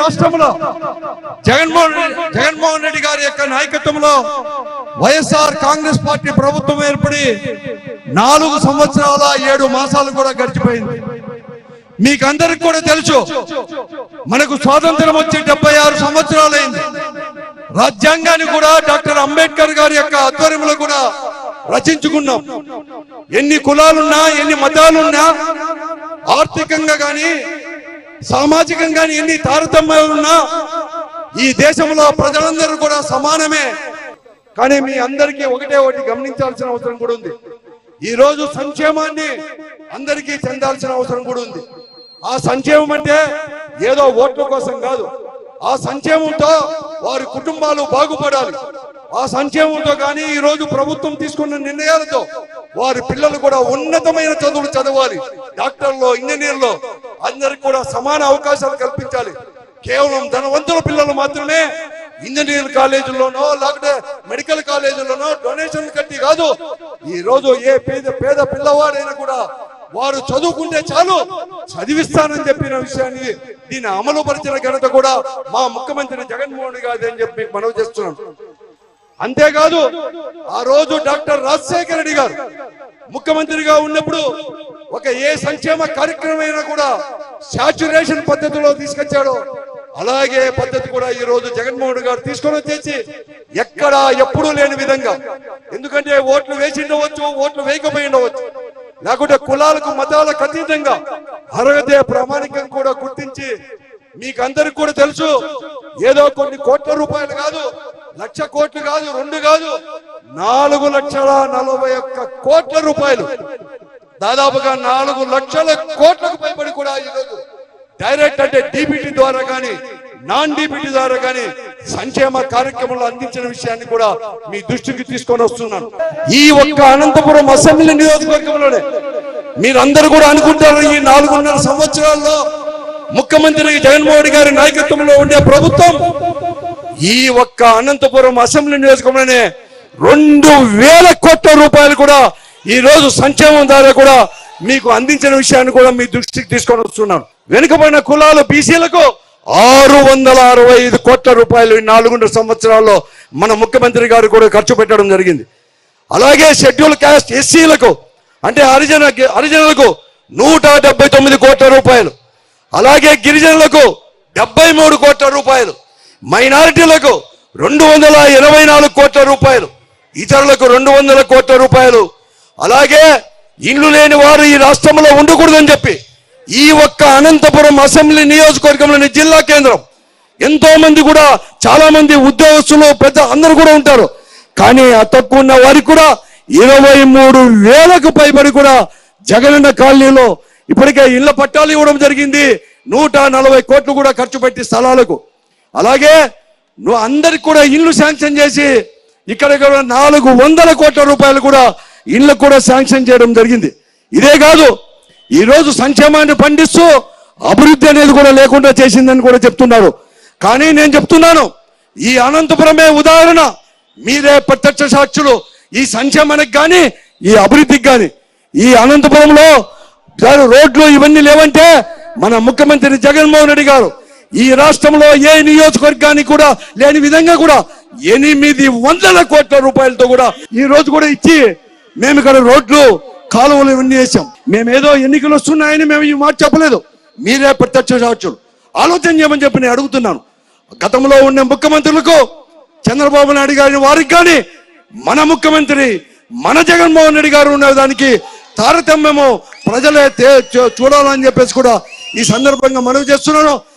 రాష్ట్రంలో జగన్మోహన్ రెడ్డి గారి యొక్క నాయకత్వంలో వైఎస్ఆర్ కాంగ్రెస్ పార్టీ ప్రభుత్వం ఏర్పడి 4 సంవత్సరాల 7 మాసాలు కూడా గడిచిపోయింది. మీకు అందరికి కూడా తెలుసు, మనకు స్వాతంత్రం వచ్చి 76 సంవత్సరాలైంది. రాజ్యాంగాన్ని కూడా డాక్టర్ అంబేద్కర్ గారి యొక్క ఆధ్వర్యంలో కూడా రచించుకున్నాం. ఎన్ని కులాలున్నా, ఎన్ని మతాలున్నా, ఆర్థికంగా గాని సామాజికంగా ఎన్ని తారతమ్యాలున్నా ఈ దేశంలో ప్రజలందరూ కూడా సమానమే. కానీ మీ అందరికీ ఒకటి గమనించాల్సిన అవసరం కూడా ఉంది. ఈ రోజు సంక్షేమాన్ని అందరికీ చెందాల్సిన అవసరం కూడా ఉంది. ఆ సంక్షేమం అంటే ఏదో ఓట్ల కోసం కాదు. ఆ సంక్షేమంతో వారి కుటుంబాలు బాగుపడాలి. ఆ సంక్షేమంతో కానీ ఈ రోజు ప్రభుత్వం తీసుకున్న నిర్ణయాలతో వారి పిల్లలు కూడా ఉన్నతమైన చదువులు చదవాలి. డాక్టర్లో, ఇంజనీర్లో అందరికి కూడా సమాన అవకాశాలు కల్పించాలి. కేవలం ధనవంతుల పిల్లలు మాత్రమే ఇంజనీరింగ్ కాలేజీల్లోనో లేకపోతే మెడికల్ కాలేజీల్లోనో డొనేషన్ కట్టి కాదు. ఈ రోజు ఏ పేద పిల్లవాడైనా కూడా వారు చదువుకుంటే చాలు, చదివిస్తానని చెప్పిన విషయాన్ని దీన్ని అమలు పరిచిన ఘనత కూడా మా ముఖ్యమంత్రి జగన్మోహన్ గారి అని చెప్పి మనవి చేస్తున్నాం. అంతేకాదు, ఆ రోజు డాక్టర్ రాజశేఖర రెడ్డి గారు ముఖ్యమంత్రిగా ఉన్నప్పుడు ఏ సంక్షేమ కార్యక్రమం అయినా కూడా సాచ్యురేషన్ పద్ధతిలో తీసుకొచ్చాడో అలాగే పద్ధతి కూడా ఈ రోజు జగన్మోహన్ గారు తీసుకొని వచ్చేసి ఎక్కడా ఎప్పుడూ లేని విధంగా, ఎందుకంటే ఓట్లు వేసి ఉండవచ్చు, ఓట్లు వేయకపోయి ఉండవచ్చు, లేకుంటే కులాలకు మతాలకు అతీతంగా అర్హతే ప్రామాణికం కూడా గుర్తించి మీకు అందరికి కూడా తెలుసు, ఏదో కొన్ని కోట్ల రూపాయలు కాదు, 1,00,000 కోట్లు కాదు, 2 కాదు, 4,41 కోట్ల రూపాయలు, దాదాపుగా 4 లక్షల కోట్లకు పైబడి కూడా ఈరోజు డైరెక్ట్ అంటే డీబీటీ ద్వారా కానీ నాన్ డీబీటీ ద్వారా కానీ సంక్షేమ కార్యక్రమాలు అందించిన విషయాన్ని కూడా మీ దృష్టికి తీసుకొని వస్తున్నాను. ఈ ఒక్క అనంతపురం అసెంబ్లీ నియోజకవర్గంలోనే మీరందరూ కూడా అనుకుంటారు, ఈ 4.5 సంవత్సరాల్లో ముఖ్యమంత్రి జగన్మోహన్ గారి నాయకత్వంలో ఉండే ప్రభుత్వం ఈ ఒక్క అనంతపురం అసెంబ్లీ నియోజకవర్గంలోనే 2,000 కోట్ల రూపాయలు కూడా ఈ రోజు సంక్షేమం ద్వారా కూడా మీకు అందించిన విషయాన్ని కూడా మీ దృష్టికి తీసుకొని వస్తున్నాను. వెనుకబడిన కులాలు బీసీలకు 665 కోట్ల రూపాయలు ఈ 4 సంవత్సరాల్లో మన ముఖ్యమంత్రి గారు కూడా ఖర్చు పెట్టడం జరిగింది. అలాగే షెడ్యూల్ కాస్ట్ ఎస్సీలకు అంటే హరిజనులకు 179 కోట్ల రూపాయలు, అలాగే గిరిజనులకు 73 కోట్ల రూపాయలు, మైనారిటీలకు 224 కోట్ల రూపాయలు, ఇతరులకు 200 కోట్ల రూపాయలు, అలాగే ఇల్లు లేని వారు ఈ రాష్ట్రంలో ఉండకూడదని చెప్పి ఈ ఒక్క అనంతపురం అసెంబ్లీ నియోజకవర్గంలోని జిల్లా కేంద్రం ఎంతో మంది కూడా చాలా మంది ఉద్యోగస్తులు పెద్ద అందరూ కూడా ఉంటారు. కానీ ఆ తక్కువ ఉన్న వారికి కూడా 23,000కు పైబడి కూడా జగనన్న కాలనీలో ఇప్పటికే ఇళ్ల పట్టాలు ఇవ్వడం జరిగింది. 140 కోట్లు కూడా ఖర్చు పెట్టి స్థలాలకు, అలాగే అందరికి కూడా ఇల్లు శాంక్షన్ చేసి ఇక్కడ 400 కోట్ల రూపాయలు కూడా ఇళ్లు కూడా శాంక్షన్ చేయడం జరిగింది. ఇదే కాదు, ఈ రోజు సంక్షేమాన్ని పండిస్తూ అభివృద్ధి అనేది కూడా లేకుండా చేసిందని కూడా చెప్తున్నారు. కానీ నేను చెప్తున్నాను, ఈ అనంతపురమే ఉదాహరణ, మీరే ప్రత్యక్ష సాక్షులు. ఈ సంక్షేమానికి కానీ ఈ అభివృద్ధికి కానీ ఈ అనంతపురంలో రోడ్లు ఇవన్నీ లేవంటే మన ముఖ్యమంత్రి జగన్మోహన్ రెడ్డి గారు ఈ రాష్ట్రంలో ఏ నియోజకవర్గానికి కూడా లేని విధంగా కూడా 800 కోట్ల రూపాయలతో కూడా ఈ రోజు కూడా ఇచ్చి మేము ఇక్కడ రోడ్లు కాలువలు ఇవన్నీ వేసాం. మేమేదో ఎన్నికలు వస్తున్నాయని మేము ఈ మాట చెప్పలేదు, మీరే ప్రత్యక్ష సాక్షులు. ఆలోచన చేయమని చెప్పి నేను అడుగుతున్నాను. గతంలో ఉన్న ముఖ్యమంత్రులకు చంద్రబాబు నాయుడు గారి వారికి కానీ మన ముఖ్యమంత్రి మన జగన్మోహన్ రెడ్డి గారు ఉండేదానికి తారతమ్యము ప్రజలే చూడాలని చెప్పేసి కూడా ఈ సందర్భంగా మనవి చేస్తున్నాను.